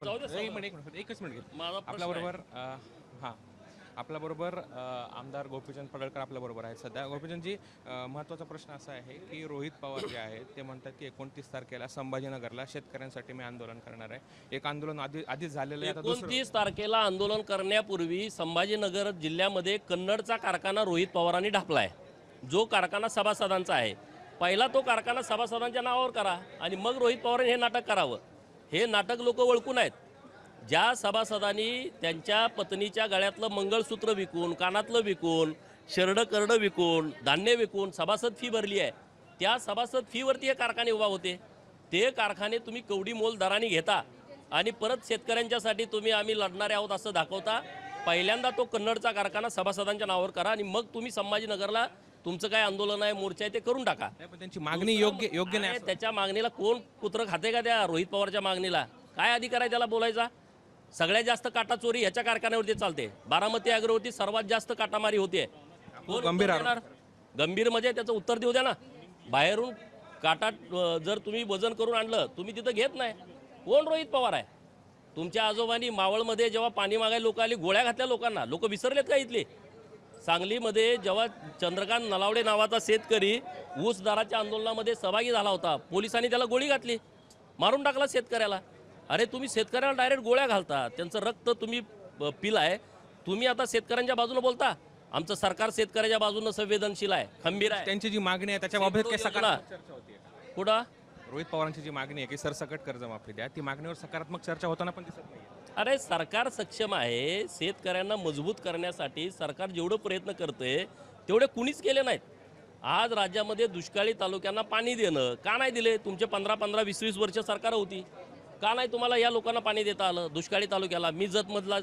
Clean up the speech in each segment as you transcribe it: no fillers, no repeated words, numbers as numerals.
एक मिनिट एकच मिनिट घे. माझा प्रश्न आपल्याबरोबर हां आपल्याबरोबर आमदार गोपीचंद पडळकर आपल्याबरोबर आहेत सध्या. गोपीचंदजी, महत्त्वाचा प्रश्न असा आहे की रोहित पवार जे आहेत ते म्हणतात की 29 तारखेला संभाजीनगरला शेतकऱ्यांसाठी मी आंदोलन करणार आहे. एक आंदोलन आधीच झालेलं आहे. आता 29 तारखेला आंदोलन करण्यापूर्वी संभाजीनगर जिल्ह्यामध्ये कन्नडचा कारखाना रोहित पवारांनी ढापला आहे, जो कारखाना सभासदांचा आहे. पहिला तो कारखाना सभासदांच्या नावावर करा आणि मग रोहित पवारांनी हे नाटक करावं. हे नाटक लोक ओळखून आहेत. ज्या सभासदांनी त्यांच्या पत्नीच्या गळ्यातलं मंगळसूत्र विकून, कानातलं विकून, शरडं करडं विकून, धान्य विकून सभासद फी भरली आहे, त्या सभासद फीवरती हे कारखाने उभा होते. ते कारखाने तुम्ही कवडी मोल दराने घेता आणि परत शेतकऱ्यांच्यासाठी तुम्ही आम्ही लढणारे आहोत असं दाखवता. पहिल्यांदा तो कन्नडचा कारखाना सभासदांच्या नावावर करा आणि मग तुम्ही संभाजीनगरला तुमचं काय आंदोलन आहे, मोर्चा आहे ते करून टाका. पण त्यांची मागणी योग्य नाही. त्याच्या मागणीला कोण कुत्र खाते का? त्या रोहित पवारच्या मागणीला काय अधिकार आहे त्याला बोलायचा? सगळ्यात जास्त काटा चोरी ह्याच्या कारखान्यावरती चालते. बारामती अॅग्रोवरती सर्वात जास्त काटामारी होते. कोण गंभीर उत्तर देणार? गंभीर म्हणजे त्याचं उत्तर देऊ द्या ना. बाहेरून काटा जर तुम्ही वजन करून आणलं, तुम्ही तिथं घेत नाही. कोण रोहित पवार आहे? तुमच्या आजोबांनी मावळमध्ये जेव्हा पाणी मागायला लोक आली, गोळ्या घातल्या लोकांना. लोक विसरलेत का इथले? सांगलीमध्ये जेव्हा चंद्रकांत नलावडे नावाचा शेतकरी ऊस दराच्या आंदोलनामध्ये सहभागी झाला होता, पोलिसांनी त्याला गोळी घातली, मारून टाकला शेतकऱ्याला. अरे तुम्ही शेतकऱ्याला डायरेक्ट गोळ्या घालता, त्यांचं रक्त तुम्ही पिलाय. तुम्ही आता शेतकऱ्यांच्या बाजूने बोलता. आमचं सरकार शेतकऱ्याच्या बाजूने संवेदनशील आहे, खंबीर आहे. त्यांची जी मागणी आहे त्याच्या बाबतीत काय सकारात्मक चर्चा होती? कुठं रोहित पवारांची जी मागणी आहे की सरसकट कर्जमाफी द्या, ती मागणीवर सकारात्मक चर्चा होताना पण दिसत नाही. अरे सरकार सक्षम आहे. शेतकऱ्यांना मजबूत करण्यासाठी सरकार जेवढं प्रयत्न करते तेवढे कुणीच केले नाहीत. आज राज्यामध्ये दुष्काळी तालुक्यांना पाणी देणं का नाही दिले? तुमचे 15-15, 20-20 वर्ष सरकार होती, का नाही तुम्हाला या लोकांना पाणी देता आलं? दुष्काळी तालुक्याला मी जतमधला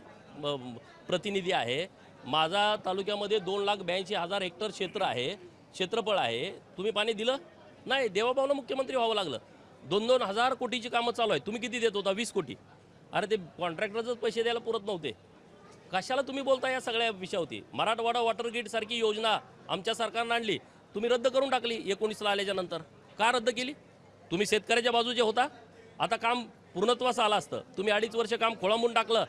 प्रतिनिधी आहे. माझा तालुक्यामध्ये 2,82,000 हेक्टर क्षेत्रफळ आहे. तुम्ही पाणी दिलं नाही. देवाभाऊनं मुख्यमंत्री व्हावं लागलं. 2-2 हजार कोटीची कामं चालू आहे. तुम्ही किती देत होता? 20 कोटी. अरे ते कॉन्ट्रॅक्टरच पैसे द्यायला पुरत नव्हते. कशाला तुम्ही बोलता या सगळ्या विषयावरती? मराठवाडा वॉटर ग्रीड सारखी योजना आमच्या सरकारनं आणली, तुम्ही रद्द करून टाकली 19ला आल्याच्या नंतर. का रद्द केली? तुम्ही शेतकऱ्याच्या बाजूचे होता. आता काम पूर्णत्वास आलं असतं. तुम्ही 2.5 वर्ष काम खोळंबून टाकलं.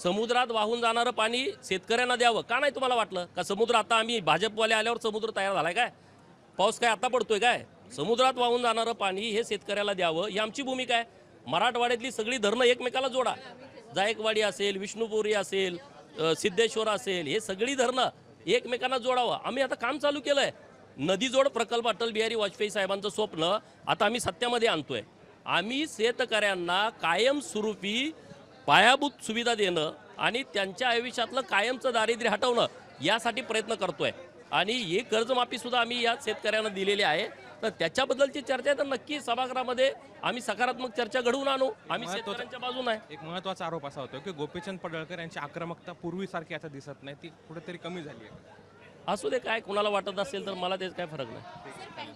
समुद्रात वाहून जाणारं पाणी शेतकऱ्यांना द्यावं का नाही तुम्हाला वाटलं का? समुद्र आता आम्ही भाजपवाले आल्यावर समुद्र तयार झालाय काय? पाऊस काय आता पडतोय काय? समुद्रात वाहून जाणारं पाणी हे शेतकऱ्याला द्यावं ही आमची भूमिका आहे. मराठवाड्यातली सगळी धरणं एकमेकाला जोडा. जायकवाडी असेल, विष्णुपुरी असेल, सिद्धेश्वर असेल, हे सगळी धरणं एकमेकांना जोडावं. आम्ही आता काम चालू केलं आहे. नदी जोड प्रकल्प अटल बिहारी वाजपेयी साहेबांचं स्वप्न आता आम्ही सत्यामध्ये आणतोय. आम्ही शेतकऱ्यांना कायमस्वरूपी पायाभूत सुविधा देणं आणि त्यांच्या आयुष्यातलं कायमचं दारिद्र्य हटवणं यासाठी प्रयत्न करतोय. आणि हे कर्जमाफीसुद्धा आम्ही या शेतकऱ्यांना दिलेली आहे. तर त्याच्याबद्दलची चर्चा आहे तर नक्की सभागृहामध्ये आम्ही सकारात्मक चर्चा घडवून आणू. आम्ही शेतकऱ्यांच्या बाजूने आहे. एक महत्त्वाचा आरोप असा होतो की गोपीचंद पडळकर यांची आक्रमकता पूर्वीसारखी आता दिसत नाही, ती कुठेतरी कमी झाली आहे. असू दे, काय कोणाला वाटत असेल तर मला त्याचा काय फरक नाही.